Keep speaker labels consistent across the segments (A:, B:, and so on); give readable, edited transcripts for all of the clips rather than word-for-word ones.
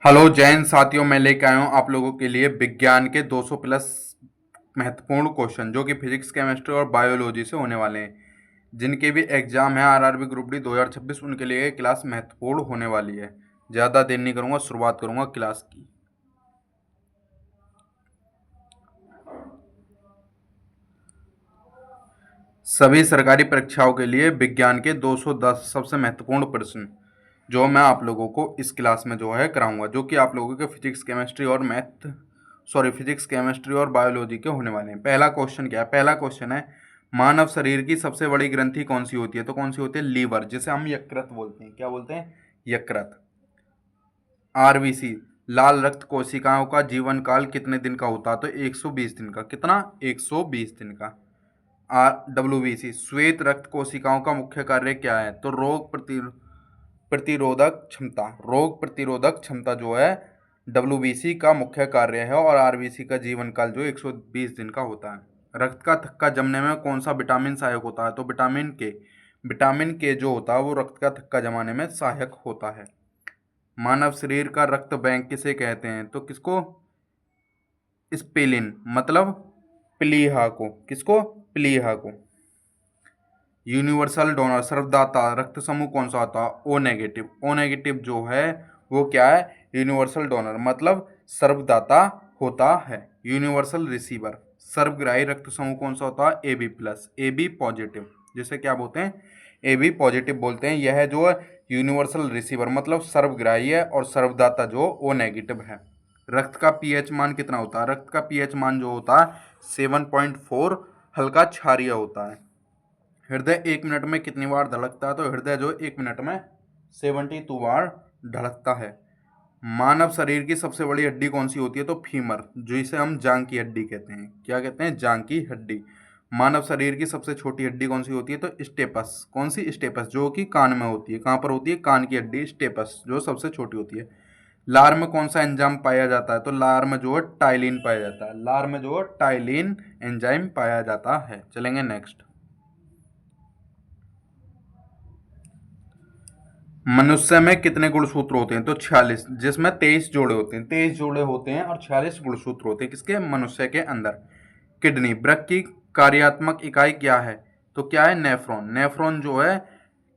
A: Hello Jain साथियों, मैं लेके आया हूँ आप लोगों के लिए विज्ञान के 200 प्लस महत्वपूर्ण क्वेश्चन जो कि फिजिक्स, केमिस्ट्री और बायोलॉजी से होने वाले हैं। जिनके भी एग्जाम है आरआरबी ग्रुप डी 2026, उनके लिए ये क्लास महत्वपूर्ण होने वाली है। ज़्यादा देर नहीं करूँगा, शुरुआत करूँगा क्लास की। सभी सरकारी परीक्षाओं के लिए विज्ञान के 210 सबसे महत्वपूर्ण प्रश्न जो मैं आप लोगों को इस क्लास में जो है कराऊंगा, जो कि आप लोगों के फिजिक्स, केमिस्ट्री और बायोलॉजी के होने वाले हैं। पहला क्वेश्चन क्या है? पहला क्वेश्चन है, मानव शरीर की सबसे बड़ी ग्रंथि कौन सी होती है? तो कौन सी होती है? लीवर, जिसे हम यकृत बोलते हैं। क्या बोलते हैं? यकृत। आरबीसी, लाल रक्त कोशिकाओं का जीवन काल कितने दिन का होता है? तो 120 दिन का। कितना? 120 दिन का। डब्ल्यूबीसी, श्वेत रक्त कोशिकाओं का मुख्य कार्य क्या है? तो प्रतिरोधक क्षमता। रोग प्रतिरोधक क्षमता जो है डब्ल्यूबीसी का मुख्य कार्य है, और आरबीसी का जीवन काल जो 120 दिन का होता है। रक्त का थक्का जमने में कौन सा विटामिन सहायक होता है? तो विटामिन के। विटामिन के जो होता है वो रक्त का थक्का जमाने में सहायक होता है। मानव शरीर का रक्त बैंक किसे कहते हैं? तो किसको? स्पेलिन, मतलब प्लीहा को। किसको? प्लीहा को। यूनिवर्सल डोनर, सर्वदाता रक्त समूह कौन सा होता है? O negative. ओ नेगेटिव जो है वो क्या है? यूनिवर्सल डोनर, मतलब सर्वदाता होता है। यूनिवर्सल रिसीवर, सर्वग्राही रक्त समूह कौन सा होता है? A B plus. A B positive, जिसे क्या बोलते हैं? ए बी पॉजिटिव बोलते हैं। यह जो है यूनिवर्सल रिसीवर, मतलब सर्वग्राही है, और सर्वदाता जो ओ नेगेटिव है। रक्त का पीएच मान कितना होता है? रक्त का पीएच मान जो होता है 7.4 हल्का क्षारीय होता है। हृदय 1 मिनट में कितनी बार धड़कता है? तो हृदय जो 1 मिनट में 72 बार धड़कता है। मानव शरीर की सबसे बड़ी हड्डी कौन सी होती है? तो फीमर, जिसे हम जांग की हड्डी कहते हैं। क्या कहते हैं? जांग की हड्डी। मानव शरीर की सबसे छोटी हड्डी कौन सी होती है? तो स्टेपस। कौन सी? स्टेपस, जो कि कान में होती है। कहाँ पर होती है? कान की हड्डी स्टेपस जो सबसे छोटी होती है। लार में कौन सा एंजाइम पाया जाता है? तो लार में जो है टाइलिन पाया जाता है। लार में जो है टाइलिन एंजाइम पाया जाता है। चलेंगे नेक्स्ट। मनुष्य में कितने गुणसूत्र होते हैं? तो 46, जिसमें 23 जोड़े होते हैं। 23 जोड़े होते हैं और 46 गुणसूत्र होते हैं। किसके? मनुष्य के अंदर। किडनी, वृक्क की कार्यात्मक इकाई क्या है? तो क्या है? नेफ्रॉन। नेफ्रॉन जो है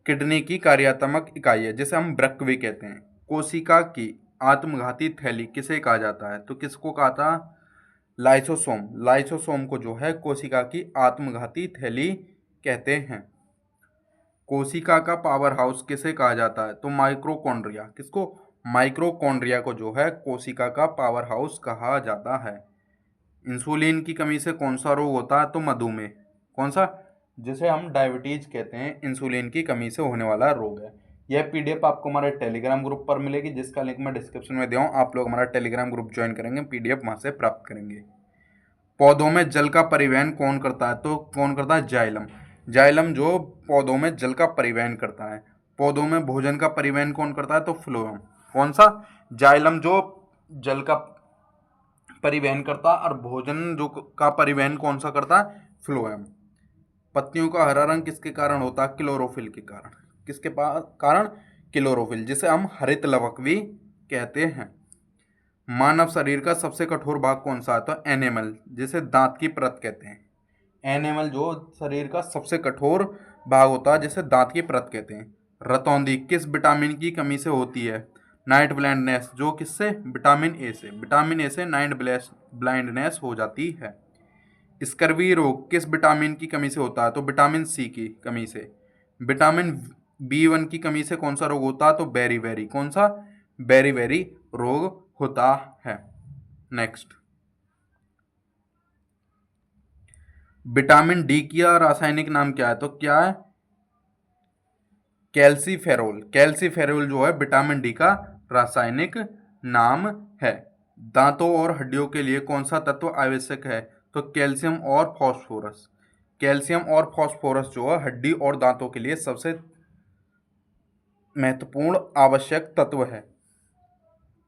A: किडनी की कार्यात्मक इकाई है, जिसे हम वृक्क भी कहते हैं। कोशिका की आत्मघाती थैली किसे कहा जाता है? तो किसको कहा था? लाइसोसोम। लाइसोसोम को जो है कोशिका की आत्मघाती थैली कहते हैं। कोशिका का पावर हाउस किसे कहा जाता है? तो माइक्रोकॉन्ड्रिया। किसको? माइक्रोकॉन्ड्रिया को जो है कोशिका का पावर हाउस कहा जाता है। इंसुलिन की कमी से कौन सा रोग होता है? तो मधुमेह। कौन सा? जिसे हम डायबिटीज कहते हैं, इंसुलिन की कमी से होने वाला रोग है। यह पीडीएफ आपको हमारे टेलीग्राम ग्रुप पर मिलेगी, जिसका लिंक मैं डिस्क्रिप्शन में दिया हूँ। आप लोग हमारा टेलीग्राम ग्रुप ज्वाइन करेंगे, पीडीएफ वहां से प्राप्त करेंगे। पौधों में जल का परिवहन कौन करता है? तो कौन करता है? जाइलम। जाइलम जो पौधों में जल का परिवहन करता है। पौधों में भोजन का परिवहन कौन करता है? तो फ्लोएम। कौन सा? जाइलम जो जल का परिवहन करता है, और भोजन जो का परिवहन कौन सा करता है? फ्लोएम। पत्तियों का हरा रंग किसके कारण होता है? क्लोरोफिल के कारण। किसके कारण? क्लोरोफिल, जिसे हम हरित लवक भी कहते हैं। मानव शरीर का सबसे कठोर भाग कौन सा है? तो एनिमल, जिसे दांत की परत कहते हैं। एनिमल जो शरीर का सबसे कठोर भाग होता है, जिसे दांत की परत कहते हैं। रतौंधी किस विटामिन की कमी से होती है? नाइट ब्लाइंडनेस, जो किससे? विटामिन ए से। विटामिन ए से नाइट ब्लाइंडनेस हो जाती है। स्कर्वी रोग किस विटामिन की कमी से होता है? तो विटामिन सी की कमी से। विटामिन B1 की कमी से कौन सा रोग होता है? तो बेरी बेरी। कौन सा? बेरी बेरी रोग होता है। नेक्स्ट। विटामिन डी का रासायनिक नाम क्या है? तो क्या है? कैल्सीफेरोल। कैल्सीफेरोल जो है विटामिन डी का रासायनिक नाम है। दांतों और हड्डियों के लिए कौन सा तत्व आवश्यक है? तो कैल्शियम और फास्फोरस। कैल्शियम और फास्फोरस जो है हड्डी और दांतों के लिए सबसे महत्वपूर्ण आवश्यक तत्व है।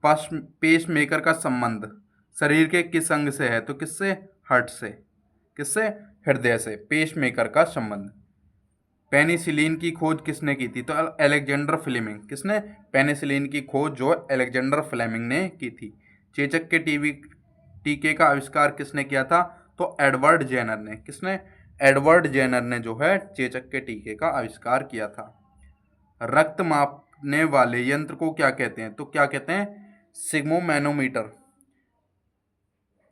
A: पेस मेकर का संबंध शरीर के किस अंग से है? तो किससे? हार्ट से। किससे? हृदय से। पेस मेकर का संबंध। पेनिसिलिन की खोज किसने की थी? तो अलेक्जेंडर फ्लेमिंग। किसने? पेनिसिलिन की खोज जो अलेक्जेंडर फ्लेमिंग ने की थी। चेचक के टीके का आविष्कार किसने किया था? तो एडवर्ड जेनर ने। किसने? एडवर्ड जेनर ने जो है चेचक के टीके का आविष्कार किया था। रक्त मापने वाले यंत्र को क्या कहते हैं? तो क्या कहते हैं? सिग्मोमैनोमीटर,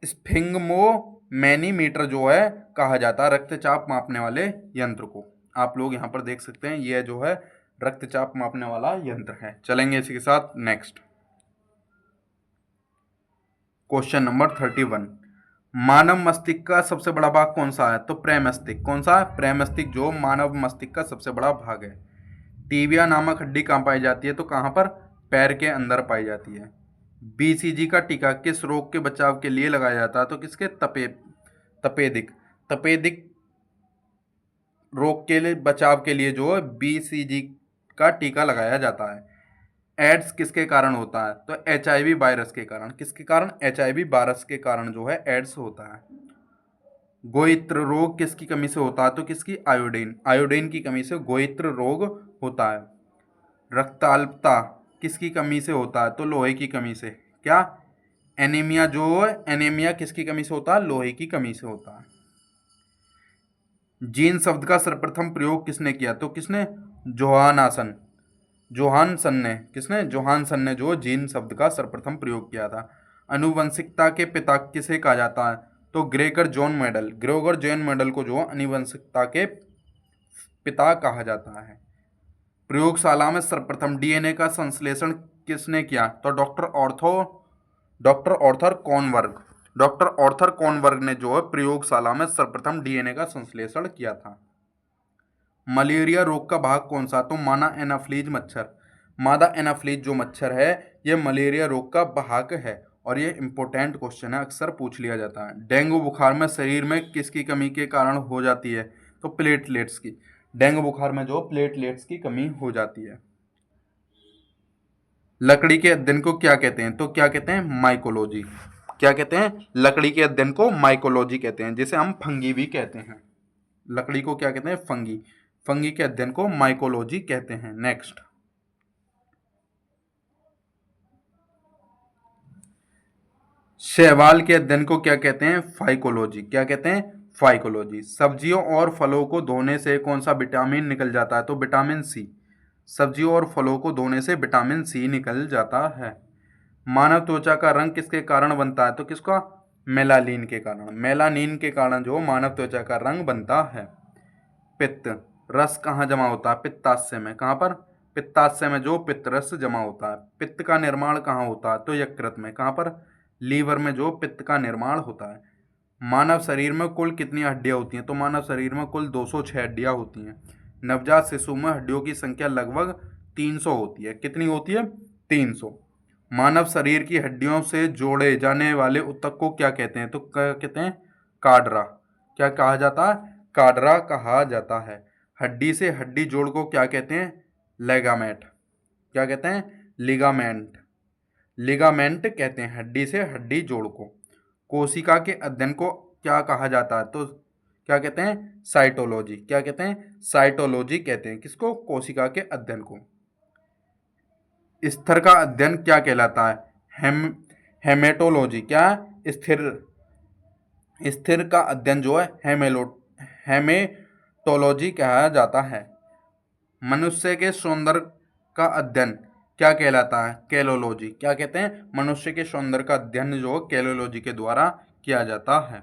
A: स्फिंगमोमैनीमीटर जो है कहा जाता है रक्तचाप मापने वाले यंत्र को। आप लोग यहाँ पर देख सकते हैं, यह जो है रक्तचाप मापने वाला यंत्र है। चलेंगे इसी के साथ नेक्स्ट क्वेश्चन नंबर 31। मानव मस्तिष्क का सबसे बड़ा भाग कौन सा है? तो प्रेमस्तिष्क। कौन सा? प्रेमस्तिष्क जो मानव मस्तिष्क का सबसे बड़ा भाग है। टीबिया नामक हड्डी कहाँ पाई जाती है? तो कहाँ पर? पैर के अंदर पाई जाती है। बीसीजी का टीका किस रोग के बचाव के लिए लगाया जाता है? तो किसके? तपेदिक। तपेदिक रोग के लिए बचाव के लिए जो है बीसीजी का टीका लगाया जाता है। एड्स किसके कारण होता है? तो एचआईवी वायरस के कारण। किसके कारण? एचआईवी वायरस के कारण जो है एड्स होता है। गोइत्र रोग किसकी कमी से होता है? तो किसकी? आयोडीन। आयोडीन की कमी से गोइत्र रोग होता है। रक्ताल्पता किसकी कमी से होता है? तो लोहे की कमी से। क्या? एनीमिया जो है, एनीमिया किसकी कमी से होता है? लोहे की कमी से होता है। जीन शब्द का सर्वप्रथम प्रयोग किसने किया? तो किसने? जोहानसन। जोहानसन ने। किसने? जोहानसन ने जो जीन शब्द का सर्वप्रथम प्रयोग किया था। आनुवंशिकता के पिता किसे कहा जाता है? तो Gregor John medal. Gregor John medal को जो आनुवंशिकता के पिता कहा जाता है। प्रयोगशाला में सर्वप्रथम डीएनए का संश्लेषण किसने किया? तो डॉक्टर ऑर्थर कॉनबर्ग। डॉक्टर ऑर्थर कॉनबर्ग ने जो है प्रयोगशाला में सर्वप्रथम डीएनए का संश्लेषण किया था। मलेरिया रोग का भाग कौन सा? तो मादा एनाफ्लीज मच्छर। मादा एनाफ्लीज जो मच्छर है यह मलेरिया रोग का भाग है और ये इंपॉर्टेंट क्वेश्चन है, अक्सर पूछ लिया जाता है। डेंगू बुखार में शरीर में किसकी कमी के कारण हो जाती है? तो प्लेटलेट्स की। डेंगू बुखार में जो प्लेटलेट्स की कमी हो जाती है। लकड़ी के अध्ययन को क्या कहते हैं? तो क्या कहते हैं? माइकोलॉजी। क्या कहते हैं? लकड़ी के अध्ययन को माइकोलॉजी कहते हैं, जिसे हम फंगी भी कहते हैं। लकड़ी को क्या कहते हैं? फंगी। फंगी के अध्ययन को माइकोलॉजी कहते हैं। नेक्स्ट शैवाल के अध्ययन को क्या कहते हैं? फाइकोलॉजी। क्या कहते हैं? फाइकोलॉजी। सब्जियों और फलों को धोने से कौन सा विटामिन निकल जाता है? तो विटामिन सी। सब्जियों और फलों को धोने से विटामिन सी निकल जाता है। मानव त्वचा का रंग किसके कारण बनता है? तो किसका? मेलानिन के कारण। मेलानिन के कारण जो मानव त्वचा का रंग बनता है। पित्त रस कहाँ जमा होता है? पित्ताशय में। कहाँ पर? पित्ताशय में जो पित्त रस जमा होता है। पित्त का निर्माण कहाँ होता है? तो यकृत में। कहाँ पर? लीवर में जो पित्त का निर्माण होता है। मानव शरीर में कुल कितनी हड्डियां होती हैं? तो मानव शरीर में कुल 206 हड्डियां होती हैं। नवजात शिशु में हड्डियों की संख्या लगभग 300 होती है। कितनी होती है? 300। मानव शरीर की हड्डियों से जोड़े जाने वाले ऊतक को क्या कहते हैं? तो क्या कहते हैं? काडरा। क्या कहा जाता है? काडरा कहा जाता है। हड्डी से हड्डी जोड़ को क्या कहते हैं? लेगामेंट। क्या कहते हैं? लिगामेंट। लिगामेंट कहते हैं हड्डी से हड्डी जोड़ को। कोशिका के अध्ययन को क्या कहा जाता है? तो क्या कहते हैं? साइटोलॉजी। क्या कहते हैं? साइटोलॉजी कहते हैं किसको? कोशिका के अध्ययन को। स्थिर का अध्ययन क्या कहलाता है? हेमेटोलॉजी। क्या? स्थिर। स्थिर का अध्ययन जो है हेमेटोलॉजी कहा जाता है। मनुष्य के सौंदर्य का अध्ययन क्या कहलाता है? कैलोलॉजी। क्या कहते हैं? मनुष्य के सौंदर्य का अध्ययन जो कैलोलॉजी के द्वारा किया जाता है।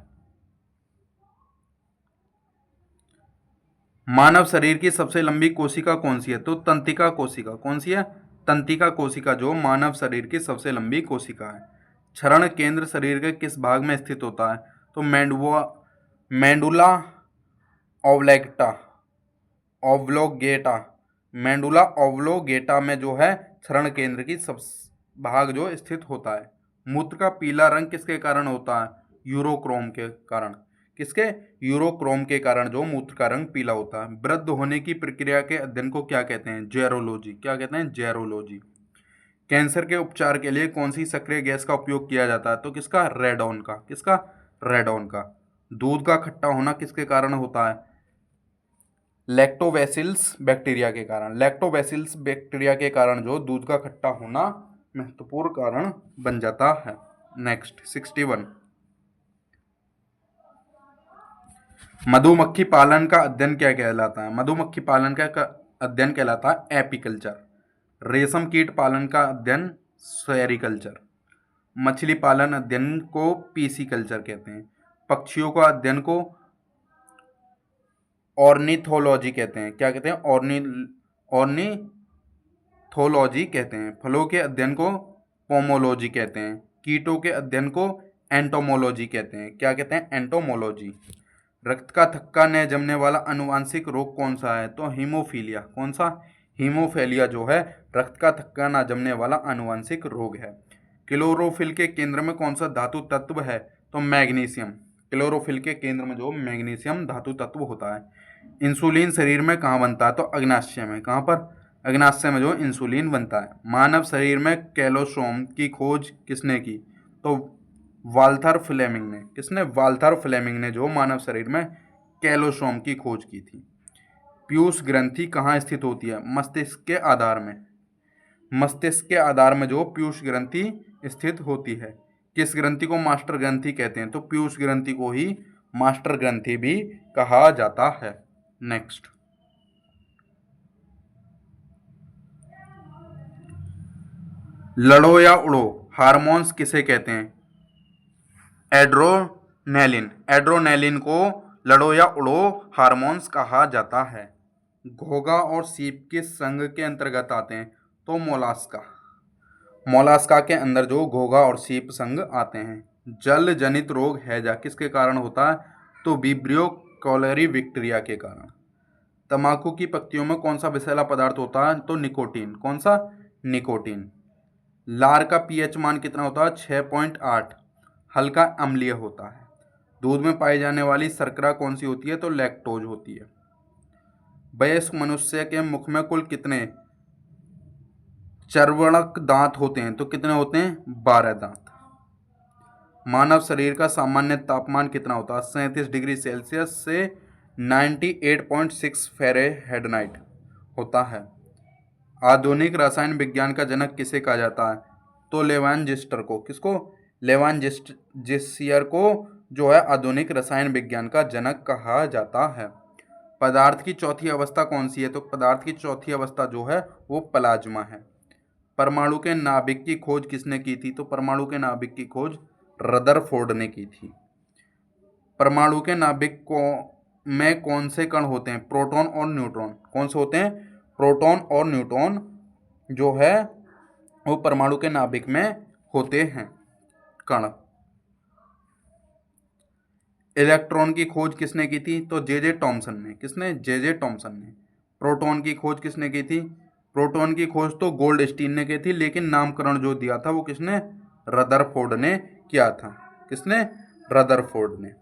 A: मानव शरीर की सबसे लंबी कोशिका कौन सी है? तो तंत्रिका कोशिका। कौन सी है? तंत्रिका कोशिका जो मानव शरीर की सबसे लंबी कोशिका है। क्षरण केंद्र शरीर के किस भाग में स्थित होता है? तो मेंडुला ओब्लेगेटा। ओब्लोगेटा। मेंडुला ओब्लोगेटा में जो है क्षरण केंद्र की सब भाग जो स्थित होता है। मूत्र का पीला रंग किसके कारण होता है? यूरोक्रोम के कारण। किसके? यूरोक्रोम के कारण जो मूत्र का रंग पीला होता है। वृद्ध होने की प्रक्रिया के अध्ययन को क्या कहते हैं? जेरोलॉजी। क्या कहते हैं? जेरोलॉजी। कैंसर के उपचार के लिए कौन सी सक्रिय गैस का उपयोग किया जाता है? तो किसका? रेडॉन का। किसका? रेडॉन का। दूध का खट्टा होना किसके कारण होता है? लैक्टोबैसिलस बैक्टीरिया के कारण। लैक्टोबैसिलस बैक्टीरिया के कारण जो दूध का खट्टा होना महत्वपूर्ण कारण बन जाता है। नेक्स्ट 61, मधुमक्खी पालन का अध्ययन क्या कहलाता है? मधुमक्खी पालन का अध्ययन कहलाता है एपीकल्चर। रेशम कीट पालन का अध्ययन सेरिकल्चर। मछली पालन अध्ययन को पीसीकल्चर कहते हैं। पक्षियों का अध्ययन को ऑर्निथोलॉजी कहते हैं। क्या कहते हैं? ऑर्निथोलॉजी कहते हैं। फलों के अध्ययन को पोमोलॉजी कहते हैं। कीटों के अध्ययन को एंटोमोलॉजी कहते हैं। क्या कहते हैं? एंटोमोलॉजी। रक्त का थक्का न जमने वाला आनुवांशिक रोग कौन सा है? तो हीमोफीलिया। कौन सा? हीमोफीलिया जो है रक्त का थक्का न जमने वाला आनुवांशिक रोग है। क्लोरोफिल के केंद्र में कौन सा धातु तत्व है? तो मैग्नीशियम। क्लोरोफिल के केंद्र में जो मैग्नीशियम धातु तत्व होता है। इंसुलिन शरीर में कहाँ बनता है? तो अग्नाशय में। कहाँ पर? अग्नाशय में जो इंसुलिन बनता है। मानव शरीर में कैल्शियम की खोज किसने की? तो वाल्थर फ्लेमिंग ने। किसने? वाल्थर फ्लेमिंग ने जो मानव शरीर में कैल्शियम की खोज की थी। पीयूष ग्रंथि कहाँ स्थित होती है? मस्तिष्क के आधार में। मस्तिष्क के आधार में जो पीयूष ग्रंथि स्थित होती है। किस ग्रंथि को मास्टर ग्रंथि कहते हैं? तो पीयूष ग्रंथि को ही मास्टर ग्रंथि भी कहा जाता है। नेक्स्ट, लड़ो या उड़ो हार्मोन्स किसे कहते हैं? एड्रोनेलिन। एड्रोनेलिन को लड़ो या उड़ो हार्मोन्स कहा जाता है। घोंघा और सीप किस संघ के अंतर्गत आते हैं? तो मोलास्का। मोलास्का के अंदर जो घोंघा और सीप संघ आते हैं। जल जनित रोग हैजा किसके कारण होता है? तो विब्रियो कॉलेरी बैक्टीरिया के कारण। तंबाकू की पत्तियों में कौन सा विषैला पदार्थ होता है? तो निकोटीन। कौन सा? निकोटीन। लार का पीएच मान कितना होता है? 6.8। हल्का अम्लीय होता है। दूध में पाई जाने वाली शर्करा कौन सी होती है? तो लैक्टोज होती है। वयस्क मनुष्य के मुख में कुल कितने चर्वणक दांत होते हैं? तो कितने होते हैं? 12 दांत। मानव शरीर का सामान्य तापमान कितना होता है? 37 डिग्री सेल्सियस से 98.6 फ़ारेनहाइट होता है। आधुनिक रसायन विज्ञान का जनक किसे कहा जाता है? तो लेवांजिस्टर को। किसको? लेवांजिस्टर को जो है आधुनिक रसायन विज्ञान का जनक कहा जाता है। पदार्थ की चौथी अवस्था कौन सी है? तो पदार्थ की चौथी अवस्था जो है वो प्लाज्मा है। परमाणु के नाभिक की खोज किसने की थी? तो परमाणु के नाभिक की खोज रदरफोर्ड ने की थी। परमाणु के नाभिक में कौन से कण होते हैं? प्रोटॉन और न्यूट्रॉन। कौन से होते हैं? प्रोटॉन और न्यूट्रॉन जो है वो परमाणु के नाभिक में होते हैं कण। इलेक्ट्रॉन की खोज किसने की थी? तो जे टॉमसन ने। किसने? जे टॉमसन ने। प्रोटॉन की खोज किसने की थी? प्रोटॉन की खोज तो गोल्डस्टीन ने की थी, लेकिन नामकरण जो दिया था वो किसने? रदरफोर्ड ने किया था। किसने? रदरफोर्ड ने।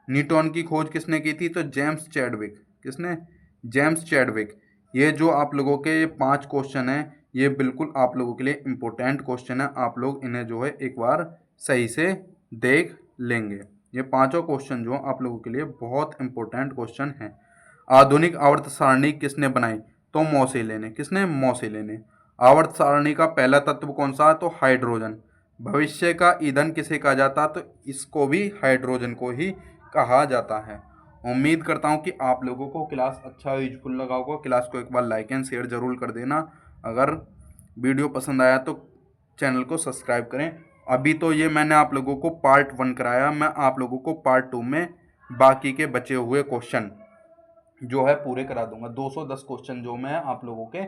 A: न्यूट्रॉन की खोज किसने की थी? तो जेम्स चैडविक। किसने? James Chadwick. ये जो आप लोगों के ये 5 क्वेश्चन हैं ये बिल्कुल आप लोगों के लिए इम्पोर्टेंट क्वेश्चन है। आप लोग इन्हें जो है एक बार सही से देख लेंगे। ये 5 क्वेश्चन जो आप लोगों के लिए बहुत इंपॉर्टेंट क्वेश्चन हैं। आधुनिक आवर्त सारणी किसने बनाई? तो मोसेले ने। किसने? मोसेले ने। आवर्त सारणी का पहला तत्व कौन सा? तो हाइड्रोजन। भविष्य का ईंधन किसे कहा जाता? तो इसको भी हाइड्रोजन को ही कहा जाता है। उम्मीद करता हूँ कि आप लोगों को क्लास अच्छा यूजफुल लगा होगा। क्लास को एक बार लाइक एंड शेयर जरूर कर देना। अगर वीडियो पसंद आया तो चैनल को सब्सक्राइब करें। अभी तो ये मैंने आप लोगों को पार्ट 1 कराया, मैं आप लोगों को पार्ट 2 में बाकी के बचे हुए क्वेश्चन जो है पूरे करा दूंगा। 210 क्वेश्चन जो मैं आप लोगों के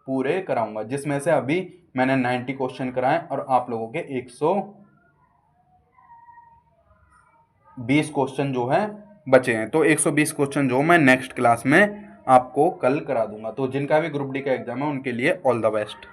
A: पूरे कराऊंगा, जिसमें से अभी मैंने 90 क्वेश्चन कराए और आप लोगों के 120 क्वेश्चन जो है बचे हैं। तो 120 क्वेश्चन जो मैं नेक्स्ट क्लास में आपको कल करा दूंगा। तो जिनका भी ग्रुप डी का एग्जाम है उनके लिए ऑल द बेस्ट।